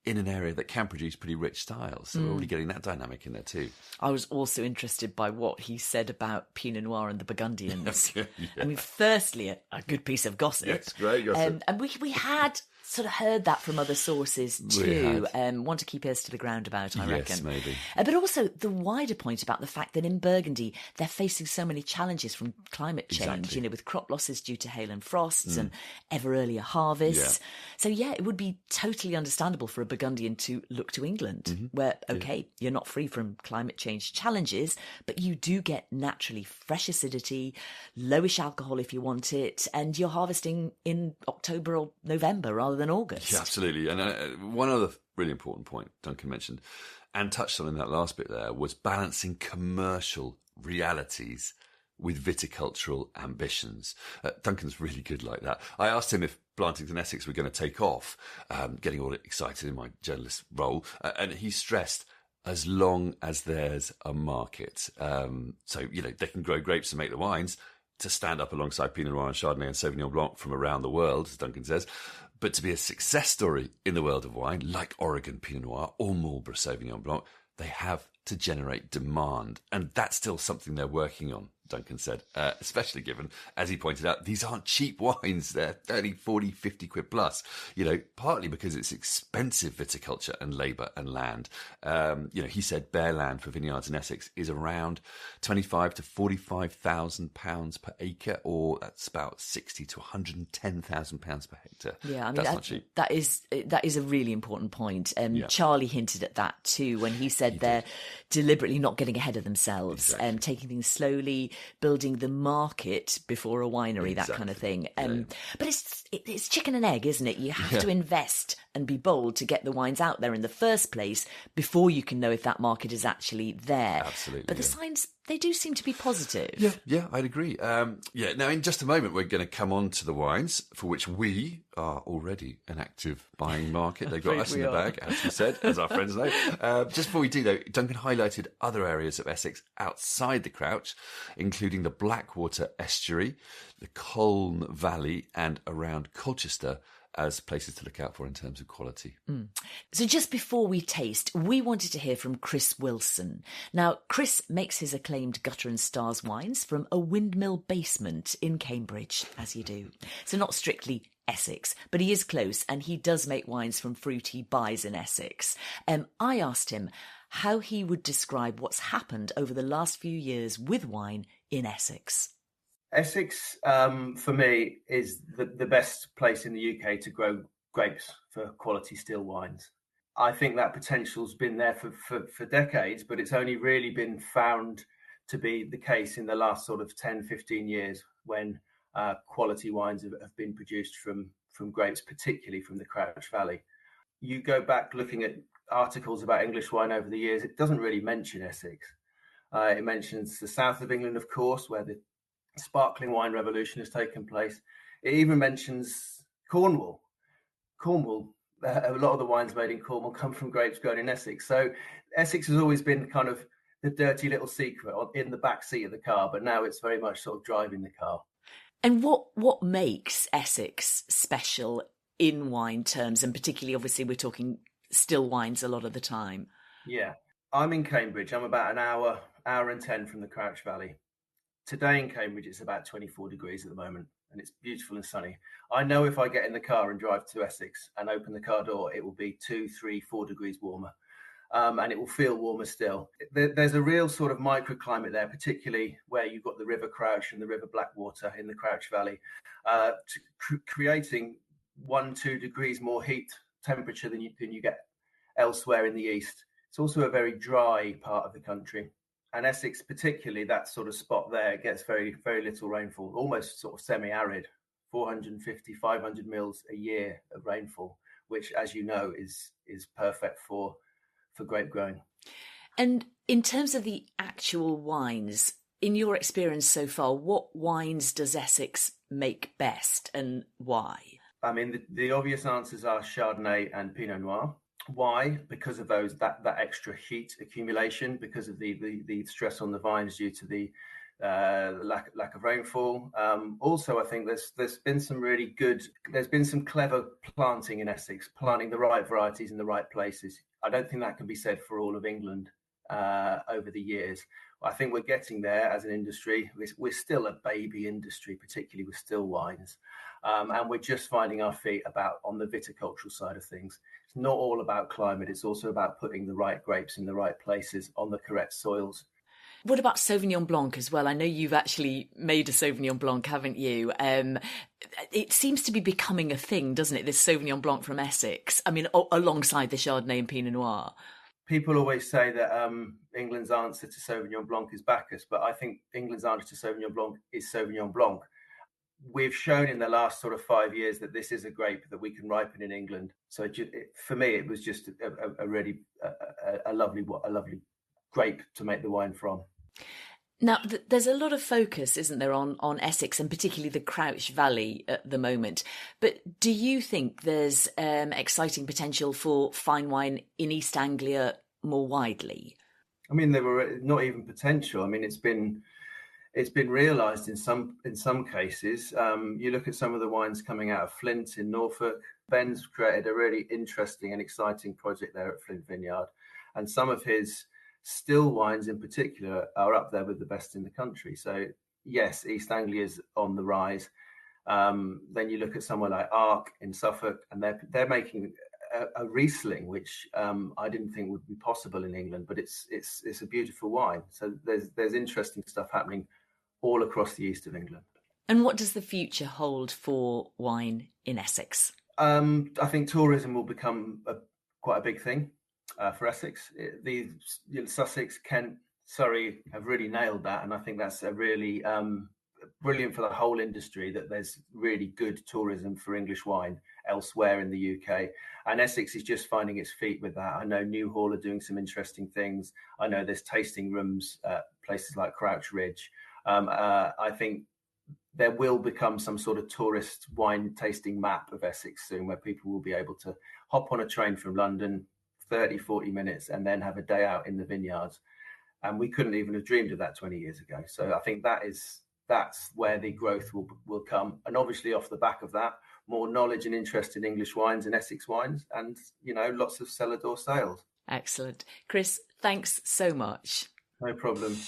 in an area that can produce pretty rich styles. So we're already getting that dynamic in there too. I was also interested by what he said about Pinot Noir and the Burgundians. Yeah. Firstly, a good piece of gossip. Yes, great gossip. And we had sort of heard that from other sources too. Want to keep ears to the ground about, I reckon. Yes, maybe. But also the wider point about the fact that in Burgundy, they're facing so many challenges from climate change, Exactly. with crop losses due to hail and frosts and ever earlier harvests. Yeah. So, it would be totally understandable for a Burgundian to look to England, where, you're not free from climate change challenges, but you do get naturally fresh acidity, lowish alcohol if you want it, and you're harvesting in October or November rather than August. Yeah, absolutely. And one other really important point Duncan mentioned and touched on in that last bit there was balancing commercial realities with viticultural ambitions. Duncan's really good like that. I asked him if Blantington Essex were going to take off, getting all excited in my journalist role, and he stressed as long as there's a market. So, they can grow grapes and make the wines to stand up alongside Pinot Noir and Chardonnay and Sauvignon Blanc from around the world, as Duncan says, but to be a success story in the world of wine, like Oregon Pinot Noir or Marlborough Sauvignon Blanc, they have to generate demand. And that's still something they're working on, Duncan said, especially given, as he pointed out, these aren't cheap wines. They're 30, 40, 50 quid plus, partly because it's expensive viticulture and labour and land. He said bare land for vineyards in Essex is around 25 to 45,000 pounds per acre, or that's about 60 to 110,000 pounds per hectare. Yeah, that's not cheap. That is a really important point. Charlie hinted at that too when he said they're deliberately not getting ahead of themselves, taking things slowly, building the market before a winery, that kind of thing. But it's chicken and egg, isn't it? You have to invest and be bold to get the wines out there in the first place before you can know if that market is actually there. Absolutely. But the signs, they do seem to be positive. Yeah, I'd agree. Now, in just a moment, we're going to come on to the wines for which we are already an active buying market. They've got us in the bag, as we said, as our friends know. Just before we do, though, Duncan highlighted other areas of Essex outside the Crouch, including the Blackwater Estuary, the Colne Valley, and around Colchester, as places to look out for in terms of quality. So just before we taste, we wanted to hear from Chris Wilson. Now, Chris makes his acclaimed Gutter and Stars wines from a windmill basement in Cambridge, as you do. So not strictly Essex, but he is close, and he does make wines from fruit he buys in Essex. I asked him how he would describe what's happened over the last few years with wine in Essex. Essex, for me, is the best place in the UK to grow grapes for quality still wines. I think that potential's been there for decades, but it's only really been found to be the case in the last sort of 10, 15 years when quality wines have been produced from grapes, particularly from the Crouch Valley. You go back looking at articles about English wine over the years, it doesn't really mention Essex. It mentions the south of England, of course, where the sparkling wine revolution has taken place. It even mentions Cornwall. A lot of the wines made in Cornwall come from grapes grown in Essex. So Essex has always been kind of the dirty little secret in the back seat of the car, but now it's very much sort of driving the car. And what makes Essex special in wine terms? And particularly, obviously, we're talking still wines a lot of the time. Yeah. I'm in Cambridge. I'm about an hour and 10 from the Crouch Valley. Today in Cambridge, it's about 24 degrees at the moment, and it's beautiful and sunny. I know if I get in the car and drive to Essex and open the car door, it will be 2, 3, 4 degrees warmer, and it will feel warmer still. There's a real sort of microclimate there, particularly where you've got the River Crouch and the River Blackwater in the Crouch Valley, creating 1-2 degrees more heat temperature than you get elsewhere in the east. It's also a very dry part of the country. And Essex, particularly that sort of spot there, gets very, very little rainfall, almost sort of semi-arid, 450, 500 mils a year of rainfall, which, as you know, is perfect for grape growing. And in terms of the actual wines, in your experience so far, what wines does Essex make best and why? I mean, the obvious answers are Chardonnay and Pinot Noir. Why? Because of that extra heat accumulation, because of the stress on the vines due to the lack of rainfall. Also, I think there's been some clever planting in Essex, planting the right varieties in the right places. I don't think that can be said for all of England over the years. I think we're getting there as an industry. We're still a baby industry, particularly with still wines. And we're just finding our feet on the viticultural side of things. It's not all about climate. It's also about putting the right grapes in the right places on the correct soils. What about Sauvignon Blanc as well? I know you've actually made a Sauvignon Blanc, haven't you? It seems to be becoming a thing, doesn't it, this Sauvignon Blanc from Essex? I mean, alongside the Chardonnay and Pinot Noir. People always say that England's answer to Sauvignon Blanc is Bacchus, but I think England's answer to Sauvignon Blanc is Sauvignon Blanc. We've shown in the last sort of 5 years that this is a grape that we can ripen in England. So for me, it was just a really lovely grape to make the wine from. Now, there's a lot of focus, isn't there, on Essex and particularly the Crouch Valley at the moment. But do you think there's exciting potential for fine wine in East Anglia more widely? I mean, there were not even potential. I mean, it's been realised in some cases. You look at some of the wines coming out of Flint in Norfolk. Ben's created a really interesting and exciting project there at Flint Vineyard, and some of his still wines in particular are up there with the best in the country. So yes, East Anglia's on the rise. Then you look at somewhere like Ark in Suffolk, and they're making a Riesling, which I didn't think would be possible in England, but it's a beautiful wine. So there's interesting stuff happening all across the east of England. And what does the future hold for wine in Essex? I think tourism will become quite a big thing for Essex. Sussex, Kent, Surrey have really nailed that, and I think that's a really brilliant for the whole industry that there's really good tourism for English wine elsewhere in the UK. And Essex is just finding its feet with that. I know Newhall are doing some interesting things. I know there's tasting rooms at places like Crouch Ridge. I think there will become some sort of tourist wine tasting map of Essex soon, where people will be able to hop on a train from London, 30, 40 minutes, and then have a day out in the vineyards. And we couldn't even have dreamed of that 20 years ago. So I think that's where the growth will come. And obviously off the back of that, more knowledge and interest in English wines and Essex wines, and, lots of cellar door sales. Excellent. Chris, thanks so much. No problem.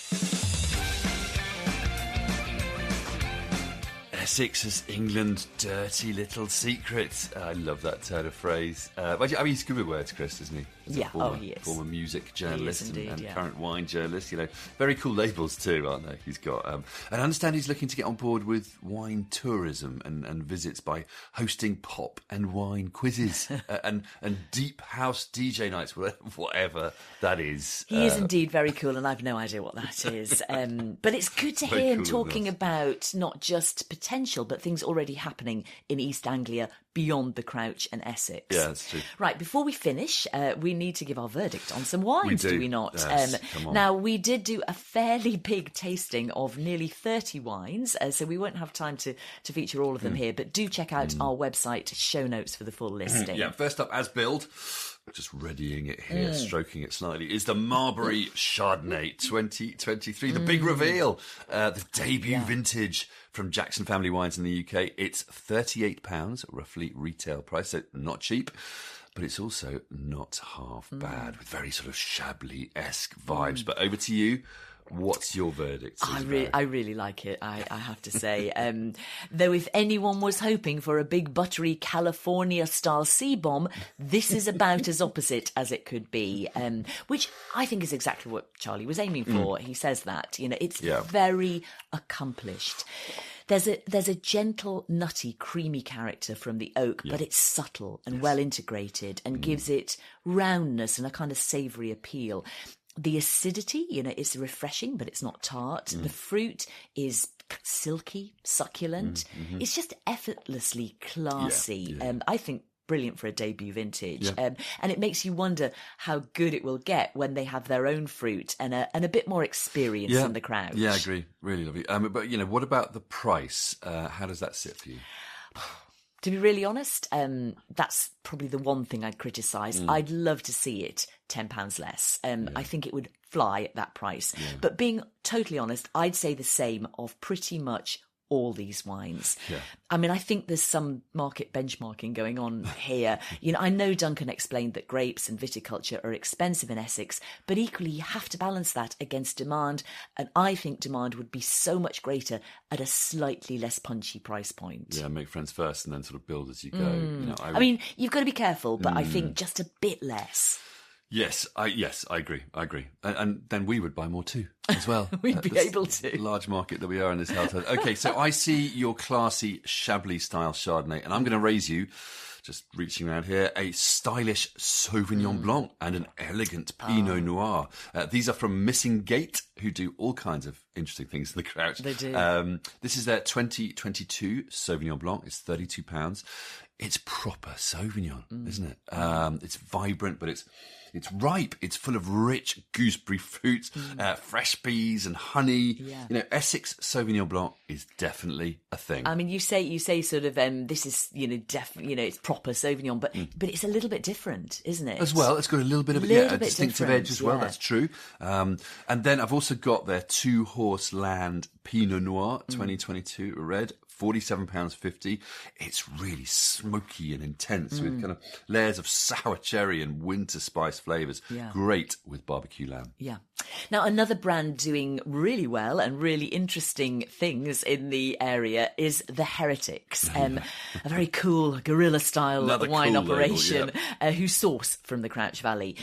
Essex is England's dirty little secret. I love that turn of phrase. I mean, he's good with words, Chris, isn't he? He's a former music journalist and current wine journalist. Very cool labels too, aren't they? He's got, and I understand he's looking to get on board with wine tourism and visits by hosting pop and wine quizzes and deep house DJ nights, whatever that is. He is indeed very cool, and I've no idea what that is. But it's good to hear him talking about not just potential, but things already happening in East Anglia beyond the Crouch and Essex. Yeah, that's true. Right, before we finish, we need to give our verdict on some wines, do we not? Yes, come on. Now, we did do a fairly big tasting of nearly 30 wines, so we won't have time to feature all of them here, but do check out our website show notes for the full listing. Yeah, first up, as billed, just readying it here, stroking it slightly, is the Marlborough Chardonnay 2023. The big reveal, the debut vintage from Jackson Family Wines in the UK. It's £38, roughly retail price, so not cheap. But it's also not half bad, with very sort of Chablis-esque vibes. But over to you. What's your verdict? I really like it, I have to say. Though if anyone was hoping for a big buttery California-style C-bomb, this is about as opposite as it could be, which I think is exactly what Charlie was aiming for. He says that. It's very accomplished. There's a gentle, nutty, creamy character from the oak, but it's subtle and well integrated and gives it roundness and a kind of savoury appeal. The acidity, is refreshing, but it's not tart. The fruit is silky, succulent. It's just effortlessly classy. I think brilliant for a debut vintage. And it makes you wonder how good it will get when they have their own fruit and a bit more experience in the Crouch. Yeah, I agree. Really lovely. But, what about the price? How does that sit for you? To be really honest, that's probably the one thing I'd criticise. I'd love to see it £10 less. I think it would fly at that price. But being totally honest, I'd say the same of pretty much all these wines. I think there's some market benchmarking going on here. I know Duncan explained that grapes and viticulture are expensive in Essex, but equally you have to balance that against demand, and I think demand would be so much greater at a slightly less punchy price point. Yeah, make friends first and then sort of build as you go. You've got to be careful, but I think just a bit less. Yes, I agree. And then we would buy more too, as well. We'd be able to. Large market that we are in this household. Okay, so I see your classy Chablis-style Chardonnay, and I'm going to raise you, just reaching around here, a stylish Sauvignon Blanc and an elegant Pinot Noir. These are from Missing Gate, who do all kinds of interesting things in the Crouch. They do. This is their 2022 Sauvignon Blanc. It's £32. It's proper Sauvignon, isn't it? It's vibrant, but it's ripe. It's full of rich gooseberry fruits, fresh peas and honey. Yeah. Essex Sauvignon Blanc is definitely a thing. You say sort of this is it's proper Sauvignon, but it's a little bit different, isn't it? As well, it's got a little bit of a distinctive edge as well. That's true. And then I've also got their Two Horse Land Pinot Noir 2022 red. £47.50. It's really smoky and intense with kind of layers of sour cherry and winter spice flavours. Yeah. Great with barbecue lamb. Yeah. Now, another brand doing really well and really interesting things in the area is the Heretics, a very cool guerrilla-style wine cool operation label, who source from the Crouch Valley.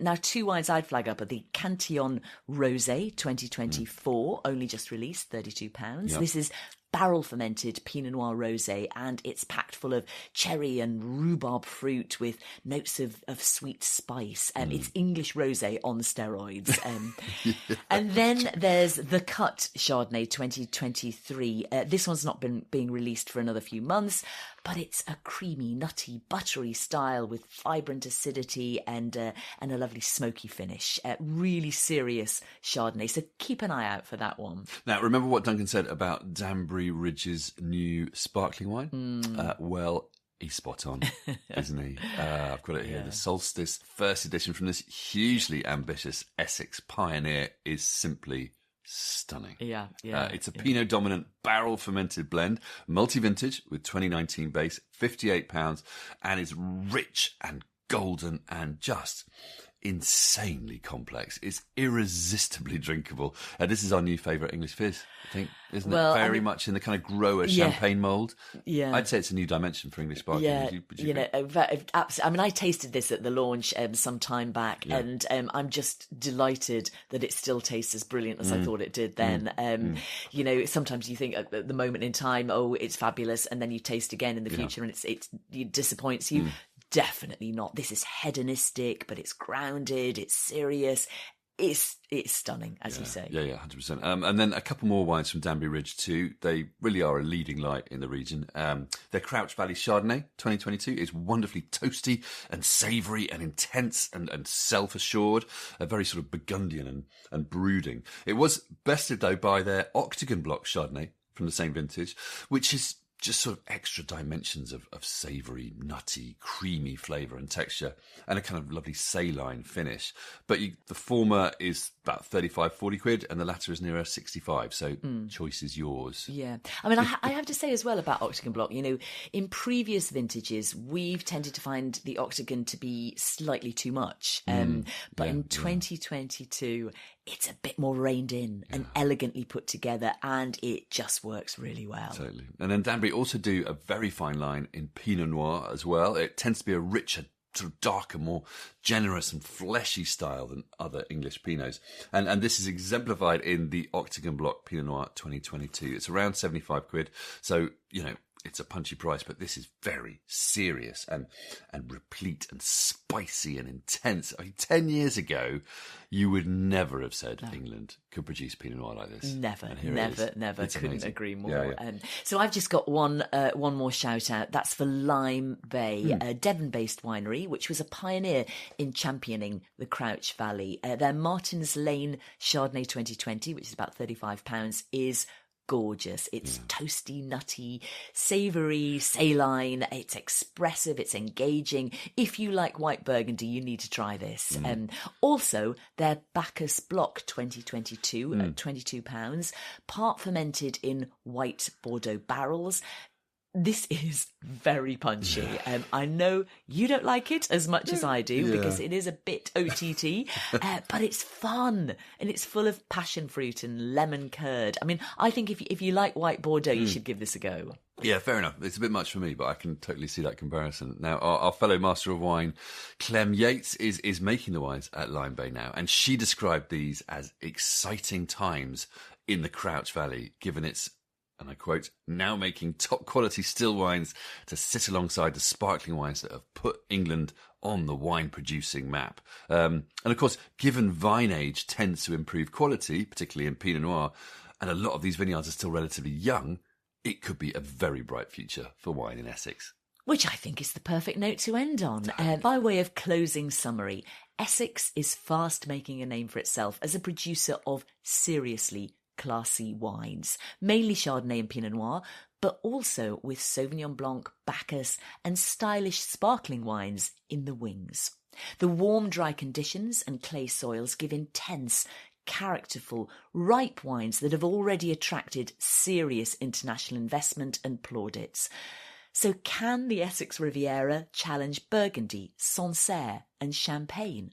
Now, two wines I'd flag up are the Cantillon Rosé 2024, only just released, £32. Yep. This is barrel fermented Pinot Noir rosé, and it's packed full of cherry and rhubarb fruit with notes of sweet spice. It's English rosé on steroids. And then there's the Cut Chardonnay 2023. This one's not been being released for another few months, but it's a creamy, nutty, buttery style with vibrant acidity and a lovely smoky finish. Really serious Chardonnay, so keep an eye out for that one. Now, remember what Duncan said about Danbury Ridge's new sparkling wine? Well, he's spot on, isn't he? I've got it here. The Solstice first edition from this hugely ambitious Essex pioneer is simply stunning. It's a Pinot dominant barrel fermented blend, multi-vintage with 2019 base, £58, and is rich and golden and just insanely complex. It's irresistibly drinkable. This is our new favourite English fizz, I think, isn't it? Very much in the kind of grower champagne mould. Yeah. I'd say it's a new dimension for English sparkling. Yeah, Would you absolutely. I mean, I tasted this at the launch some time back, and I'm just delighted that it still tastes as brilliant as I thought it did then. You know, sometimes you think at the moment in time, oh, it's fabulous, and then you taste again in the future and it disappoints you. Definitely not. This is hedonistic, but it's grounded, it's serious. It's stunning, as you say. Yeah, 100%. And then a couple more wines from Danbury Ridge too. They really are a leading light in the region. Their Crouch Valley Chardonnay 2022 is wonderfully toasty and savoury and intense and self-assured, a very sort of Burgundian and brooding. It was bested, though, by their Octagon Block Chardonnay from the same vintage, which is just sort of extra dimensions of savoury, nutty, creamy flavour and texture, and a kind of lovely saline finish. But the former is about 35, 40 quid, and the latter is nearer 65. So choice is yours. Yeah. I mean, I have to say as well about Octagon Block, you know, in previous vintages, we've tended to find the Octagon to be slightly too much. But in 2022, it's a bit more reined in and elegantly put together, and it just works really well. Totally. And then Danbury also do a very fine line in Pinot Noir as well. It tends to be a richer, sort of darker, more generous and fleshy style than other English Pinots. And this is exemplified in the Octagon Block Pinot Noir 2022. It's around 75 quid. So, you know, it's a punchy price, but this is very serious and replete and spicy and intense. I mean, 10 years ago, you would never have said England could produce Pinot Noir like this. Never. It's Couldn't amazing. agree more. Yeah. So I've just got one more shout out. That's for Lime Bay, a Devon-based winery, which was a pioneer in championing the Crouch Valley. Their Martin's Lane Chardonnay 2020, which is about £35, is gorgeous. It's toasty, nutty, savoury, saline. It's expressive. It's engaging. If you like white Burgundy, you need to try this. Also, their Bacchus Block 2022 at £22, part fermented in white Bordeaux barrels. This is very punchy. I know you don't like it as much as I do because it is a bit OTT, but it's fun and it's full of passion fruit and lemon curd. I mean, I think if you like white Bordeaux, you should give this a go. Yeah, fair enough. It's a bit much for me, but I can totally see that comparison. Now, our fellow master of wine, Clem Yates, is making the wines at Lime Bay now, and she described these as exciting times in the Crouch Valley, given its, and I quote, now making top quality still wines to sit alongside the sparkling wines that have put England on the wine producing map. And of course, given vine age tends to improve quality, particularly in Pinot Noir, and a lot of these vineyards are still relatively young, it could be a very bright future for wine in Essex. Which I think is the perfect note to end on. By way of closing summary, Essex is fast making a name for itself as a producer of seriously classy wines, mainly Chardonnay and Pinot Noir, but also with Sauvignon Blanc, Bacchus and stylish sparkling wines in the wings. The warm, dry conditions and clay soils give intense, characterful, ripe wines that have already attracted serious international investment and plaudits. So can the Essex Riviera challenge Burgundy, Sancerre and Champagne?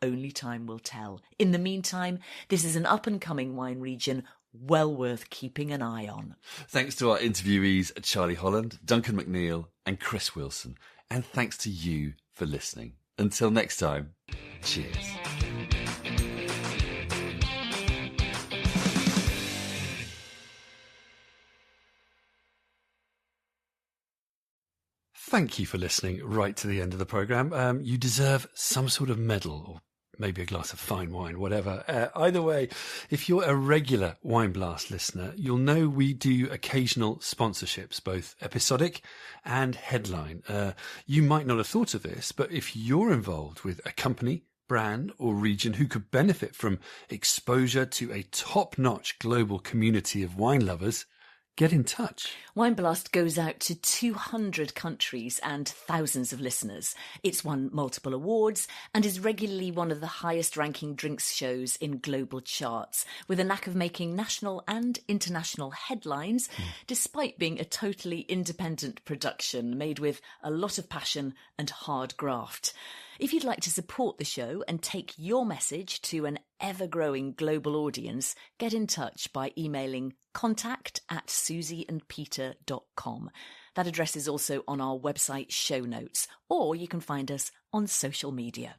Only time will tell. In the meantime, this is an up-and-coming wine region well worth keeping an eye on. Thanks to our interviewees Charlie Holland, Duncan McNeil and Chris Wilson. And thanks to you for listening. Until next time, cheers. Thank you for listening right to the end of the programme. You deserve some sort of medal or maybe a glass of fine wine, whatever. Either way, if you're a regular Wine Blast listener, you'll know we do occasional sponsorships, both episodic and headline. You might not have thought of this, but if you're involved with a company, brand or region who could benefit from exposure to a top-notch global community of wine lovers, get in touch. Wine Blast goes out to 200 countries and thousands of listeners. It's won multiple awards and is regularly one of the highest ranking drinks shows in global charts, with a knack of making national and international headlines, despite being a totally independent production made with a lot of passion and hard graft. If you'd like to support the show and take your message to an ever-growing global audience, get in touch by emailing contact@susieandpeter.com. That address is also on our website show notes, or you can find us on social media.